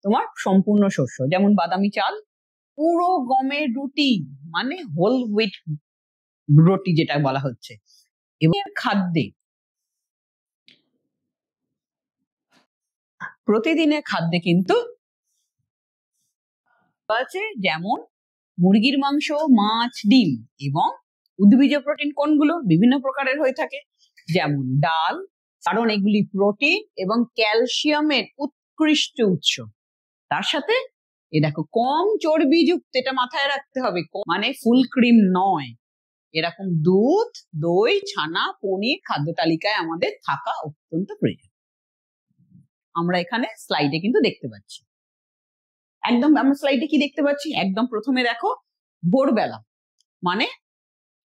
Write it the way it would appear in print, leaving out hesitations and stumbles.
তোমার সম্পূর্ণ শস্য, যেমন বাদামি চাল, পুরো গমের রুটি মানে হোল হুইট রুটি যেটা বলা হচ্ছে। এবং খাদ্যে প্রতিদিনের খাদ্যে কিন্তু আছে, যেমন মুরগির মাংস, মাছ, ডিম এবং উদ্ভিজ প্রোটিন কোনগুলো বিভিন্ন প্রকারের হয়ে থাকে, যেমন ডাল, কারণ এগুলি প্রোটিন এবং ক্যালসিয়ামের উৎকৃষ্ট উৎস। তার সাথে এ দেখো কম চর্বিযুক্ত, এটা মাথায় রাখতে হবে, মানে ফুল ক্রিম নয়। এরকম দুধ, দই, ছানা, পনির খাদ্য তালিকায় আমাদের থাকা অত্যন্ত প্রয়োজন। আমরা এখানে স্লাইডে কিন্তু দেখতে পাচ্ছি, একদম আমরা স্লাইডে কি দেখতে পাচ্ছি, একদম প্রথমে দেখো ভোরবেলা, মানে